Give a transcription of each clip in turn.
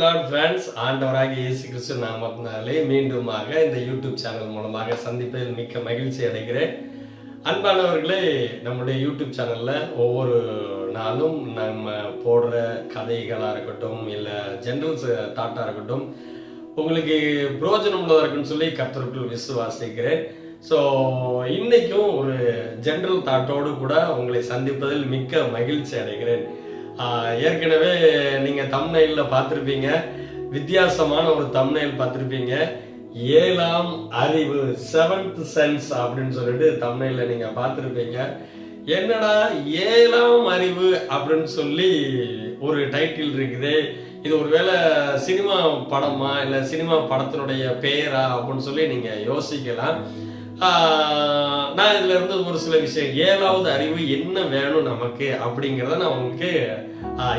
Lord friends, ஆண்டவராகிய இயேசு கிறிஸ்து நாமத்தினாலே மீண்டுமாக இந்த யூடியூப் சேனல் மூலமாக சந்திப்பதில் மிக்க மகிழ்ச்சி அடைகிறேன். அன்பானவர்களே, நம்முடைய யூடியூப் சேனல்ல ஒவ்வொரு நாளும் நம்ம போடுற கதைகளாக இருக்கட்டும், இல்லை ஜென்ரல் தாட்டாக இருக்கட்டும், உங்களுக்கு பிரயோஜனம் உள்ளதாக இருக்குன்னு சொல்லி கர்த்தருக்குள் விசுவாசிக்கிறேன். ஸோ இன்னைக்கும் ஒரு ஜென்ரல் தாட்டோடு கூட உங்களை சந்திப்பதில் மிக்க மகிழ்ச்சி அடைகிறேன். ஏற்கனவே நீங்கள் தம்ப்நெயிலில் பார்த்துருப்பீங்க, வித்தியாசமான ஒரு தம்ப்நெயில் பார்த்துருப்பீங்க. 7ஆம் அறிவு, 7th சென்ஸ் அப்படின்னு சொல்லிட்டு தம்ப்நெயிலில் நீங்கள் பார்த்துருப்பீங்க. என்னடா 7ஆம் அறிவு அப்படின்னு சொல்லி ஒரு டைட்டில் இருக்குது, இது ஒருவேளை சினிமா படமா இல்லை சினிமா படத்தினுடைய பெயரா அப்படின்னு சொல்லி நீங்கள் யோசிக்கலாம். நான் இதுல இருந்து ஒரு சில விஷயம், 7வது அறிவு என்ன வேணும் நமக்கு அப்படிங்கிறத நான் உங்களுக்கு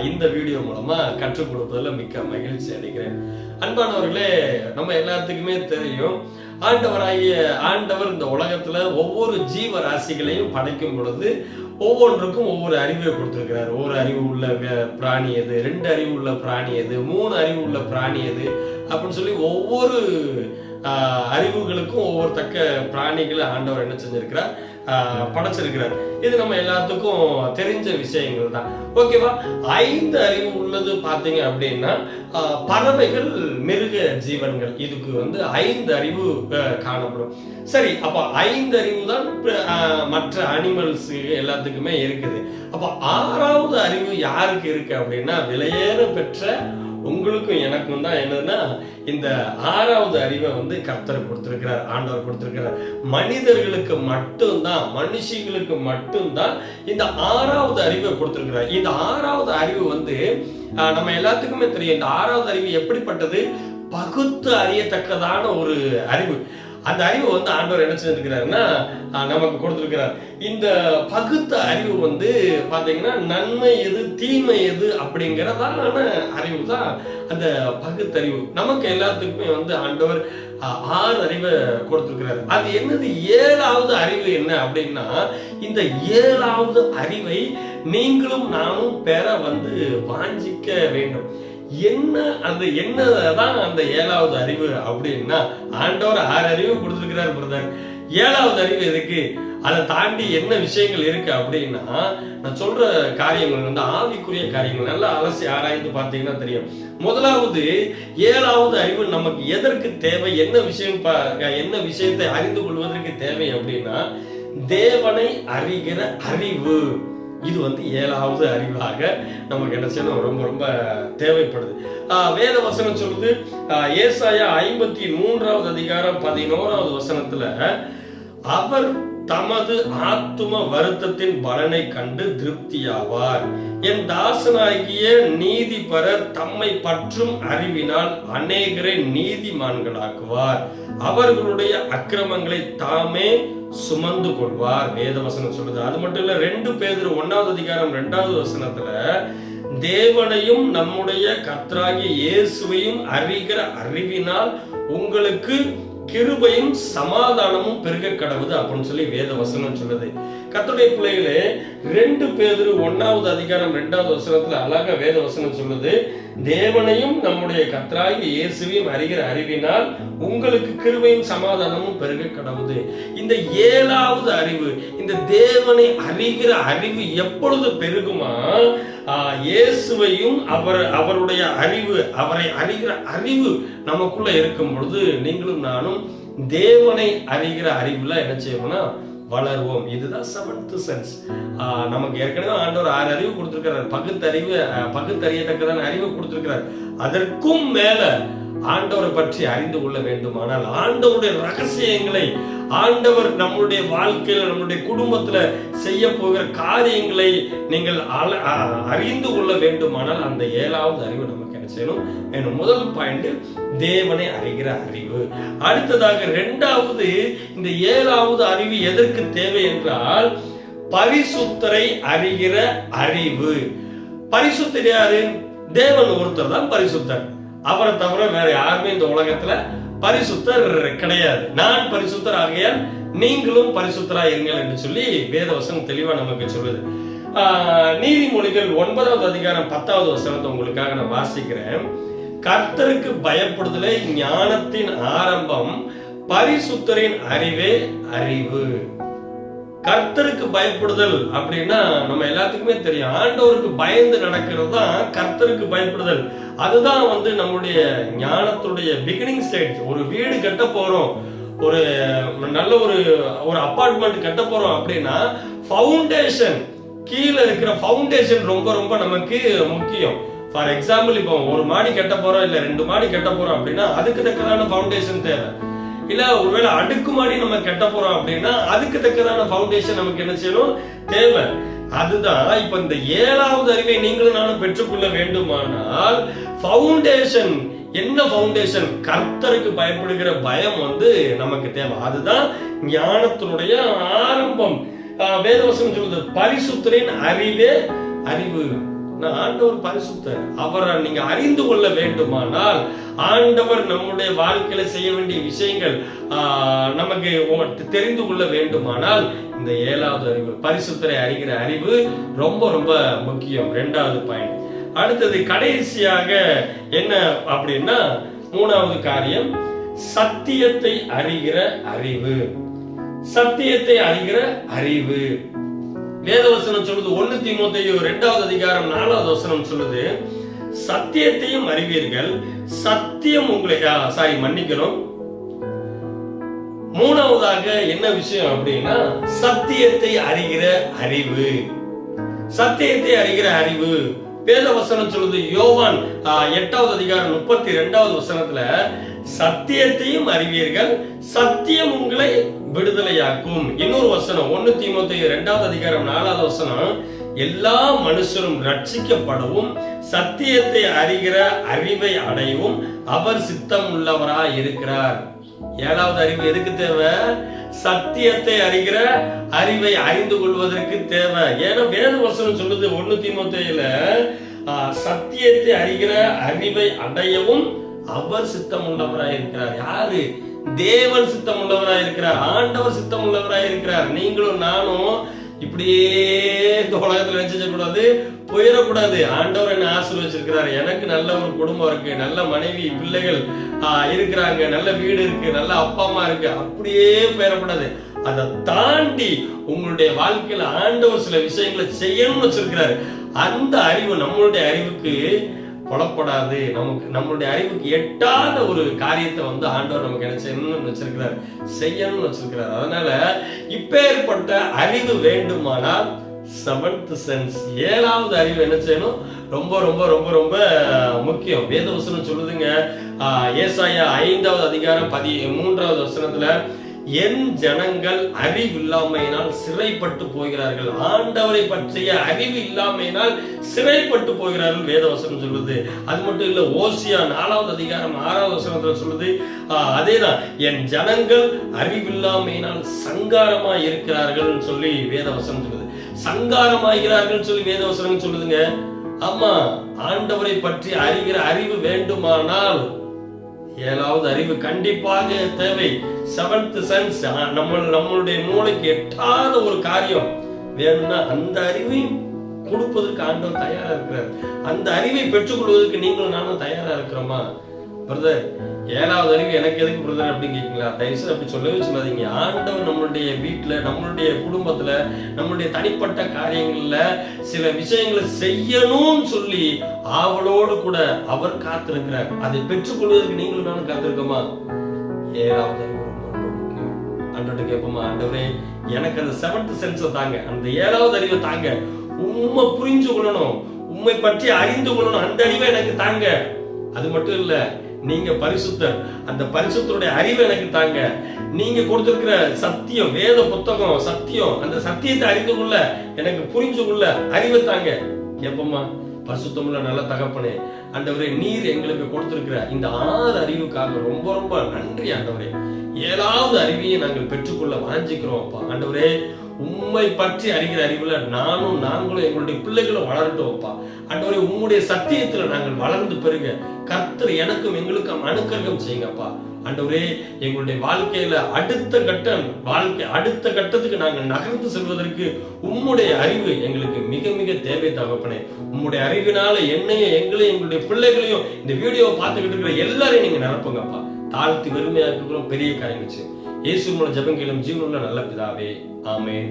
இந்த வீடியோ மூலமா கற்றுக் கொடுப்பதில் மிக்க மகிழ்ச்சி அடைகிறேன். அன்பானவர்களே, நம்ம எல்லாத்துக்குமே தெரியும், ஆண்டவர் இந்த உலகத்துல ஒவ்வொரு ஜீவ ராசிகளையும் படைக்கும் பொழுது ஒவ்வொன்றுக்கும் ஒவ்வொரு அறிவை கொடுத்திருக்கிறார். ஒரு அறிவு உள்ள பிராணி எது, 2 அறிவு உள்ள பிராணி எது, 3 அறிவு உள்ள பிராணி எது அப்படின்னு சொல்லி ஒவ்வொரு அறிவுகளுக்கும் ஒவ்வொரு தக்க பிராணிகளை ஆண்டவர் என்ன செஞ்சிருக்கிறார், படைச்சிருக்கிறார். இது நம்ம எல்லாத்துக்கும் தெரிஞ்ச விஷயங்கள் தான். ஓகேவா? 5 அறிவு உள்ளது பாத்தீங்க அப்படின்னா பறவைகள், மிருக ஜீவன்கள், இதுக்கு 5 அறிவு காணப்படும். சரி, அப்ப 5 அறிவு தான் மற்ற அனிமல்ஸ் எல்லாத்துக்குமே இருக்குது. அப்ப 6வது அறிவு யாருக்கு இருக்கு அப்படின்னா, விலையேற பெற்ற உங்களுக்கும் எனக்கும் தான் என்னன்னா இந்த 6வது அறிவை கர்த்தர் கொடுத்திருக்கிறார், ஆண்டவர் கொடுத்திருக்கிறார். மனிதர்களுக்கு மட்டும்தான், மனுஷங்களுக்கு மட்டும்தான் இந்த 6வது அறிவை கொடுத்திருக்கிறார். இந்த 6வது அறிவு நம்ம எல்லாத்துக்குமே தெரியும். இந்த 6வது அறிவு எப்படிப்பட்டது? பகுத்து அறியத்தக்கதான ஒரு அறிவு. அந்த அறிவு ஆண்டவர் என்ன செஞ்சிருக்கிறாருன்னா நமக்கு கொடுத்திருக்கிறார். இந்த பகுத்த அறிவு பாத்தீங்கன்னா நன்மை எது, தீமை எது அப்படிங்கிறதான அறிவு தான் அந்த பகுத்தறிவு. நமக்கு எல்லாத்துக்குமே ஆண்டவர் 6 அறிவை கொடுத்திருக்கிறார். அது என்னது? 7வது அறிவு என்ன அப்படின்னா, இந்த 7வது அறிவை நீங்களும் நானும் பெற வாஞ்சிக்க வேண்டும். என்னதான் அந்த 7வது அறிவு அப்படின்னா, ஆண்டவர் 6 அறிவு கொடுத்திருக்கிறார் பிரதர். 7வது அறிவு எதுக்கு? அதை தாண்டி என்ன விஷயங்கள் இருக்கு அப்படின்னா, நான் சொல்ற காரியங்கள் ஆவிக்குரிய காரியங்கள் நல்லா அலசி ஆராய்ந்து பார்த்தீங்கன்னா தெரியும். முதலாவது, 7வது அறிவு நமக்கு எதற்கு தேவை, என்ன விஷயத்தை அறிந்து கொள்வதற்கு தேவை அப்படின்னா, தேவனை அறிகிற அறிவு. இது 7வது அறிவாக நமக்கு என்ன செய்யணும், ரொம்ப ரொம்ப தேவைப்படுது. வேத வசனம் சொல்லுது, ஏசாயா 53வது அதிகாரம் 11வது வசனத்துல, அவர் தமது ஆத்தும வருத்தத்தின் பலனை கண்டு திருப்தியாவார். என் தாசனாகிய நீதிபரர் தம்மை பற்றும் அறிவினால் அநேகரை நீதிமான்களாக்குவார். அவர்களுடைய அக்கிரமங்களை தாமே சுமந்து கொள்வார். வேதவசனம் சொல்லுது. அது மட்டும் இல்ல, 2 பேதுரு 1வது அதிகாரம் 2வது வசனத்துல, தேவனையும் நம்முடைய கர்த்தராகிய இயேசுவையும் அறிகிற அறிவினால் உங்களுக்கு கிருபையும் சமாதானமும் பெருக கடவுது அப்படின்னு சொல்லி வேத வசனம் சொல்லுது. கர்த்தருடைய பிள்ளைகளே, 2 பேதுரு 1வது அதிகாரம் 2வது வசனத்துல அழகா வேத வசனம் சொல்லுது, தேவனையும் நம்முடைய கர்த்தராகிய இயேசுவையும் அறிகிற அறிவினால் உங்களுக்கு கிருபையும் சமாதானமும் பெருக கடவுது. இந்த 7வது அறிவு, இந்த தேவனை அறிகிற அறிவு எப்பொழுது பெருகுமா? இயேசுவையும் அவருடைய அறிவு, அவரை அறிகிற அறிவு நமக்குள்ள இருக்கும் பொழுது நீங்களும் நானும் தேவனை அறிகிற அறிவுல என்ன செய்வோம்னா வளருவோம். இதுதான் 7th சென்ஸ். நமக்கு ஏற்கனவே ஆண்டவர் 6 அறிவு கொடுத்திருக்கிறார். பகுத்தறியத்தக்கதான அறிவு கொடுத்திருக்கிறார். அதற்கும் மேல ஆண்டவரை பற்றி அறிந்து கொள்ள வேண்டுமானால், ஆண்டவருடைய ரகசியங்களை, ஆண்டவர் நம்முடைய வாழ்க்கையில, நம்முடைய குடும்பத்துல செய்ய போகிற காரியங்களை நீங்கள் அறிந்து கொள்ள வேண்டுமானால் அந்த 7வது அறிவு நமக்கு என்ன செய்யணும்? முதல் பாயிண்ட், தேவனை அறிகிற அறிவு. அடுத்ததாக 2வது, இந்த 7வது அறிவு எதற்கு தேவை என்றால், பரிசுத்தரை அறிகிற அறிவு. பரிசுத்தர் யாரு? தேவன் ஒருத்தர் தான் பரிசுத்தர். அவரை தவிர வேற யாருமே இந்த உலகத்துல பரிசுத்தர் கிடையாது. நான் பரிசுத்தர் ஆகையால் நீங்களும் பரிசுத்தரா இருங்கள் என்று சொல்லி வேதவசனம் தெளிவா நமக்கு சொல்லுது. நீதிமொழிகள் 9வது அதிகாரம் 10வது வசனத்தை உங்களுக்காக நான் வாசிக்கிறேன். கர்த்தருக்கு பயப்படுதலே ஞானத்தின் ஆரம்பம், பரிசுத்தரின் அறிவே அறிவு. கர்த்தருக்கு பயப்படுதல் அப்படின்னா நம்ம எல்லாத்துக்குமே தெரியும். ஆண்டவருக்கு பயந்து நடக்கிறது தான் கர்த்தருக்கு பயப்படுதல். அதுதான் நம்முடைய ஞானத்துடைய பிகினிங் ஸ்டேஜ். ஒரு வீடு கட்ட போறோம், ஒரு நல்ல ஒரு அபார்ட்மெண்ட் கட்ட போறோம் அப்படின்னா ஃபவுண்டேஷன், கீழே இருக்கிற ஃபவுண்டேஷன் ரொம்ப ரொம்ப நமக்கு முக்கியம். ஃபார் எக்ஸாம்பிள், இப்போ ஒரு மாடி கட்ட போறோம் இல்ல 2 மாடி கட்ட போறோம் அப்படின்னா அதுக்கு தக்கதான ஃபவுண்டேஷன் தேவை. இல்ல ஒருவேளை அடுக்குமாடி நம்ம கட்ட போறோம் அப்படின்னா அதுக்கு தக்கதான ஃபவுண்டேஷன் நமக்கு என்ன செய்யணும், தேவை. அதுதான் இப்ப இந்த 7வது அறிவை நீங்களும் நானும் பெற்றுக்கொள்ள வேண்டுமானால் ஃபவுண்டேஷன் என்ன? ஃபவுண்டேஷன் கர்த்தருக்கு பயப்படுகிற பயம் நமக்கு தேவை. அதுதான் ஞானத்தினுடைய ஆரம்பம். வேதவசனம் சொல்லுது, பரிசுத்தரின் அறிவே அறிவு. ஆண்டவர் பரிசுத்தர், அவரை நீங்க அறிந்து கொள்ள வேண்டுமானால், ஆண்டவர் நம்முடைய வாழ்க்கையில செய்ய வேண்டிய விஷயங்கள் நமக்கு தெரிந்து கொள்ள வேண்டுமானால் இந்த 7வது அறிவு, பரிசுத்தரை அறிகிற அறிவு ரொம்ப ரொம்ப முக்கியம். 2வது பாயிண்ட். அடுத்தது கடைசியாக என்ன அப்படின்னா 3வது காரியம், சத்தியத்தை அறிகிற அறிவு. சத்தியத்தை அறிகிற அறிவு. வேதவசனம் சொல்லுது, 1 தீமோத்தேயு 2வது அதிகாரம் 4வது வசனம் சொல்லுது, சத்தியத்தையும் அறிவீர்கள், சத்தியம் உங்களை மன்னிக்கணும். 3வதாக என்ன விஷயம் அப்படின்னா சத்தியத்தை அறிகிற அறிவு. சத்தியத்தை அறிகிற அறிவு. வேதவசனம் சொல்லுது, யோவான் 8வது அதிகாரம் 32வது வசனத்துல, சத்தியத்தையும் அறிவீர்கள், சத்தியம் உங்களை விடுதலையாக்கும். இன்னொரு வசனம் 1 தீமோத்தேயு 2வது அதிகாரம் 4வது வசனம், எல்லா மனுஷரும் ரட்சிக்கப்படவும் சத்தியத்தை அறிகிற அறிவை அடையவும் அவர் சித்தம் உள்ளவராய் இருக்கிறார். 7வது அறிவு எதுக்கு தேவை? சத்தியத்தை அறிகிற அறிவை அறிந்து கொள்வதற்கு தேவை. ஏன்னா வேத வசனம் சொல்லுது 1 தீமோத்தேயுல, சத்தியத்தை அறிகிற அறிவை அடையவும் அவர் சித்தம் உள்ளவராய் இருக்கிறார். யாரு? தேவன் சித்தம் உள்ளவராய் இருக்கிறார், ஆண்டவர் சித்தம் உள்ளவராய் இருக்கிறார். நீங்களும் நானும் இப்படியே இந்த உலகத்துல நினைச்ச கூடாது, போயிடக்கூடாது. ஆண்டவர் என்ன ஆசீர்வதிச்சிருக்கிறார், எனக்கு நல்ல ஒரு குடும்பம் இருக்கு, நல்ல மனைவி பிள்ளைகள் இருக்கிறாங்க, நல்ல வீடு இருக்கு, நல்ல அப்பா அம்மா இருக்கு, அப்படியே போயிடக்கூடாது. அதை தாண்டி உங்களுடைய வாழ்க்கையில ஆண்டவர் சில விஷயங்களை செய்யணும்னு வச்சிருக்கிறாரு. அந்த அறிவு நம்மளுடைய அறிவுக்கு புலப்படாது, நம்மளுடைய அறிவுக்கு எட்டாத ஒரு காரியத்தை ஆண்டவர் நமக்கு என்ன செய்யணும்னு வச்சிருக்கிறார், செய்யணும்னு வச்சிருக்கிறார். அதனால இப்பேற்பட்ட அறிவு வேண்டுமானால் 7th சென்ஸ், 7வது அறிவு என்ன செய்யணும், ரொம்ப ரொம்ப ரொம்ப ரொம்ப முக்கியம். வேதவசனம் சொல்லுதுங்க, ஏசாயா 5வது அதிகாரம் 13வது வசனத்துல, என் ஜனங்கள் அறிவில்லாமையினால் சிறைப்பட்டு போகிறார்கள். ஆண்டவரை பற்றிய அறிவு இல்லாமையினால் சிறைப்பட்டு போகிறார்கள் வேதவசனம் சொல்லுது. அது மட்டும் இல்ல, ஓசியா 4வது அதிகாரம் 6வது வசனத்துல சொல்லுது, அதேதான், என் ஜனங்கள் அறிவில்லாமையினால் சங்காரமா இருக்கிறார்கள் சொல்லி வேதவசனம் சொல்லுது. சங்காரமாகிறார்கள் சொல்லி வேதவசனம் சொல்லுதுங்க. ஆமா, ஆண்டவரை பற்றி அறிகிற அறிவு வேண்டுமானால் 7வது அறிவு கண்டிப்பாக தேவை. 7th சென்ஸ், நம்மளுடைய மூளைக்கு எட்டாத ஒரு காரியம் வேணும்னா அந்த அறிவையும் கொடுப்பதற்கு ஆண்டவர் தயாரா இருக்கிறார். அந்த அறிவை பெற்றுக்கொள்வதற்கு நீங்களும் நானும் தயாரா இருக்கிறோமா? பிரதர், 7வது அறிவு எனக்கு எதுக்கு பிரதர் அப்படின்னு கேட்கீங்களா? தயவுசெய்து அப்படி சொல்லவே சொல்லாதீங்க. ஆண்டவர் நம்மளுடைய வீட்டுல, நம்மளுடைய குடும்பத்துல, நம்மளுடைய தனிப்பட்ட காரியங்கள்ல சில விஷயங்களை செய்யணும்னு சொல்லி ஆவலோடு கூட அவர் காத்திருக்கிறார். அதை பெற்றுக்கொள்வதற்கு நீங்களும் நானும் காத்திருக்கோமா? 7வது அறிவு ரொம்ப முக்கியம். ஆண்டவர்கிட்ட கேட்போமா, ஆண்டவரே எனக்கு அந்த 7th சென்ஸ் தாங்க, அந்த 7வது அறிவை தாங்க, உண்மை புரிஞ்சு கொள்ளணும், உண்மை பற்றி அறிந்து கொள்ளணும், அந்த அறிவை எனக்கு தாங்க. அது மட்டும் இல்ல, நீங்க பரிசுத்தர், அந்த பரிசுத்தருடைய அறிவை எனக்கு தாங்க. நீங்க கொடுத்திருக்கிற சத்தியம், வேத புத்தகம் சத்தியம், அந்த சத்தியத்தை அறிந்து கொள்ள, எனக்கு புரிஞ்சு கொள்ள அறிவை தாங்க. கேப்போமா? பரிசுத்தமுள்ள நல்ல தகப்பனே, ஆண்டவரே நீர் எங்களுக்கு கொடுத்திருக்கிற இந்த 6 அறிவுக்காக ரொம்ப ரொம்ப நன்றி ஆண்டவரே. ஏழாவது அறிவியை நாங்கள் பெற்றுக்கொள்ள வாஞ்சிக்கிறோம் அப்பா. ஆண்டவரே, உம்மை பற்றி அறிகிற அறிவுல நாங்களும் எங்களுடைய பிள்ளைகளும் வளரட்டும் அப்பா. ஆண்டவரே, உம்முடைய சத்தியத்துல நாங்கள் வளர்ந்து பெருக கர்த்தர் எனக்கும் எங்களுக்கும் அனுக்கிரகம் செய்யுங்கப்பா. ஆண்டவரே, எங்களுடைய வாழ்க்கையில அடுத்த கட்டத்துக்கு நாங்கள் நகர்ந்து செல்வதற்கு உம்முடைய அறிவு எங்களுக்கு மிக மிக தேவை தகப்பனே. உம்முடைய அறிவினால எங்களையும் எங்களுடைய பிள்ளைகளையும் இந்த வீடியோவை பார்த்துக்கிட்டு இருக்கிற எல்லாரையும் நீங்க நிரப்புங்கப்பா. தாழ்த்தி வெறுமையாக இருக்கிறோம், பெரிய காரியங்கள் செய்யும். இயேசு மூலம் ஜெபம் கேளும் ஜீவனுள்ள நல்ல பிதாவே. ஆமென்.